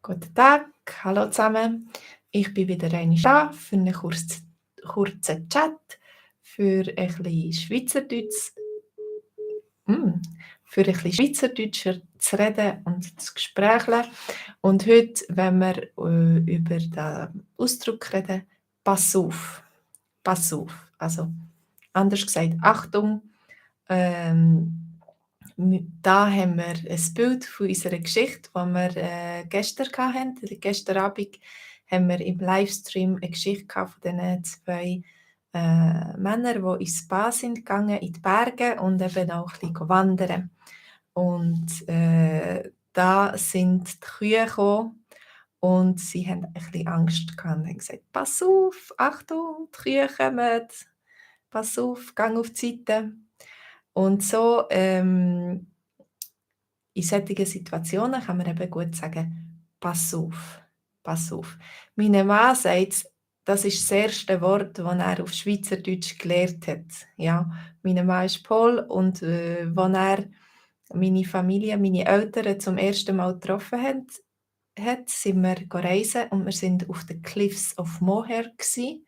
Guten Tag, hallo zusammen. Ich bin wieder einmal da für einen kurzen Chat, für ein bisschen Schweizerdeutsch, hm, für ein bisschen Schweizerdeutscher zu reden und zu gesprächeln. Und heute wollen wir über den Ausdruck reden, pass auf, pass auf. Also anders gesagt, Achtung. Da haben wir ein Bild von unserer Geschichte, die wir gestern hatten. Gestern Abend haben wir im Livestream eine Geschichte von diesen zwei Männern, die ins Spa sind gegangen, in die Berge und eben auch ein bisschen wandern. Und da sind die Kühe gekommen und sie haben ein bisschen Angst gehabt und haben gesagt, pass auf, Achtung, die Kühe kommen, pass auf, gang auf die Seite. Und so in solchen Situationen kann man eben gut sagen: «Pass auf, pass auf.» Mein Mann sagt, das ist das erste Wort, das er auf Schweizerdeutsch gelernt hat. Ja, mein Mann ist Pol und, als er meine Familie, meine Eltern zum ersten Mal getroffen hat, sind wir reisen und wir sind auf den Cliffs of Moher gsi.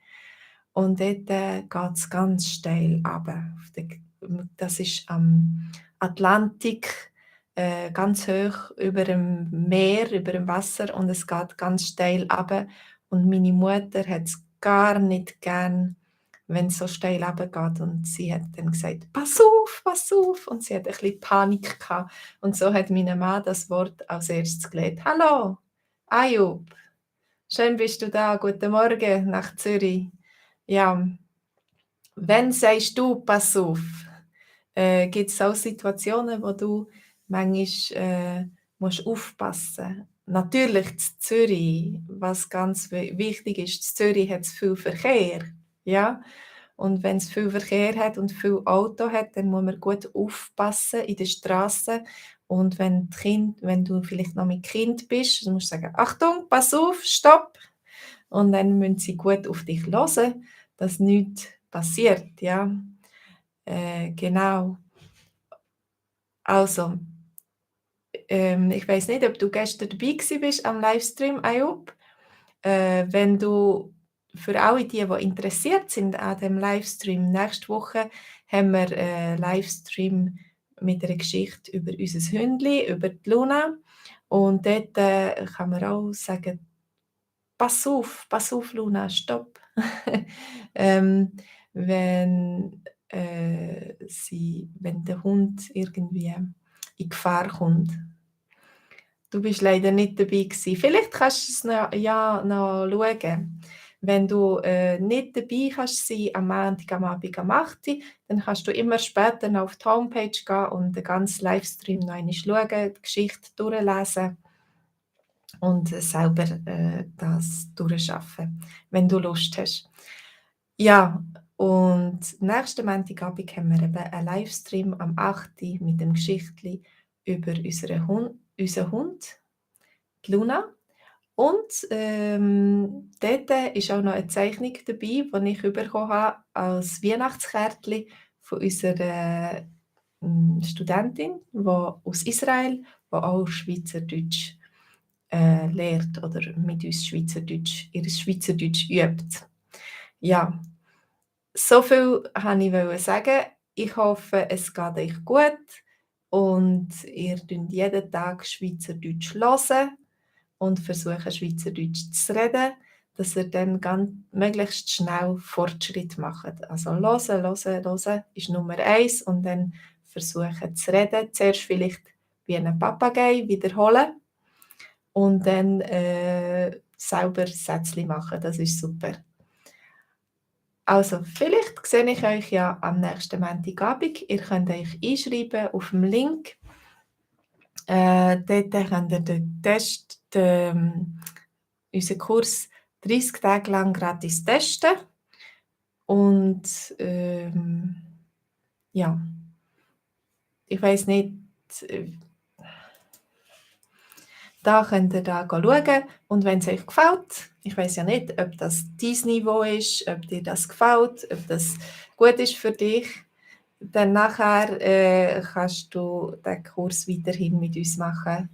Und dort geht's ganz steil runter. Das ist am Atlantik, ganz hoch über dem Meer, über dem Wasser und es geht ganz steil runter. Und meine Mutter hat's gar nicht gern, wenn's so steil runtergeht. Und sie hat dann gesagt: «Pass auf, pass auf!» Und sie hat ein bisschen Panik gehabt. Und so hat mein Mann das Wort als Erstes gelernt. «Hallo, Ayub, schön bist du da. Guten Morgen nach Zürich.» Ja, wenn sagst du «Pass auf», gibt es auch Situationen, wo du manchmal musst aufpassen. Natürlich in Zürich, was ganz wichtig ist, in Zürich hat es viel Verkehr, ja. Und wenn es viel Verkehr hat und viel Auto hat, dann muss man gut aufpassen in der Straße. Und wenn du vielleicht noch mit Kind bist, dann musst du sagen: «Achtung, pass auf, stopp!» Und dann müssen sie gut auf dich hören, dass nichts passiert, ja. Genau. Also, ich weiß nicht, ob du gestern dabei bist am Livestream, Ayub. Wenn du für alle die interessiert sind an dem Livestream, nächste Woche haben wir Livestream mit einer Geschichte über unser Hündli, über die Luna. Und dort kann man auch sagen: pass auf, Luna, stopp.» ähm, wenn der Hund irgendwie in Gefahr kommt. Du bist leider nicht dabei gewesen. Vielleicht kannst du es noch schauen. Wenn du nicht dabei kannst sein am Montag am Abend am 8 Uhr, dann kannst du immer später noch auf die Homepage gehen und den ganzen Livestream noch einmal schauen, die Geschichte durchlesen und selber das durchschaffen, wenn du Lust hast. Ja, und nächsten Montagabend haben wir eben einen Livestream am 8 Uhr mit dem Geschichtli über unseren Hund, die Luna. Und dort ist auch noch eine Zeichnung dabei, die ich bekommen habe als Weihnachtskärtchen von unserer Studentin, die aus Israel, die auch Schweizerdeutsch lehrt oder mit uns ihr Schweizerdeutsch übt. Ja, so viel wollte ich sagen. Ich hoffe, es geht euch gut und ihr hört jeden Tag Schweizerdeutsch hören und versuchen, Schweizerdeutsch zu reden, dass ihr dann möglichst schnell Fortschritt macht. Also hören ist Nummer eins und dann versuchen zu reden. Zuerst vielleicht wie ein Papagei wiederholen und dann selber Sätzchen machen. Das ist super. Also, vielleicht sehe ich euch ja am nächsten Montagabend. Ihr könnt euch einschreiben auf dem Link. Dort könnt ihr den Test, unseren Kurs 30 Tage lang gratis testen. Und ja, ich weiß nicht, äh, da könnt ihr da schauen und wenn es euch gefällt, ich weiß ja nicht, ob das dein Niveau ist, ob dir das gefällt, ob das gut ist für dich, dann nachher kannst du den Kurs weiterhin mit uns machen.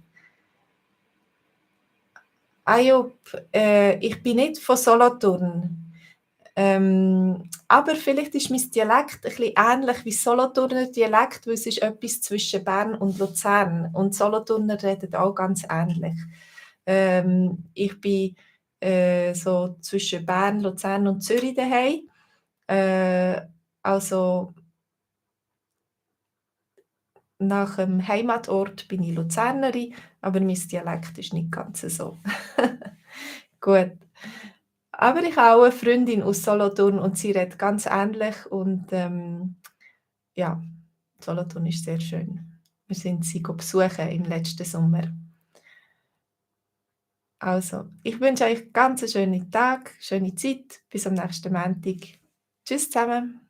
Ayoub, ich bin nicht von Solothurn. Aber vielleicht ist mein Dialekt ein bisschen ähnlich wie Solothurner Dialekt, weil es ist etwas zwischen Bern und Luzern und Solothurner reden auch ganz ähnlich. Ich bin, so zwischen Bern, Luzern und Zürich daheim. Also nach dem Heimatort bin ich Luzernerin, aber mein Dialekt ist nicht ganz so. Gut. Aber ich habe auch eine Freundin aus Solothurn und sie redet ganz ähnlich und, ja, Solothurn ist sehr schön. Wir sind sie besuchen im letzten Sommer. Also, ich wünsche euch ganz einen schönen Tag, schöne Zeit. Bis am nächsten Montag. Tschüss zusammen.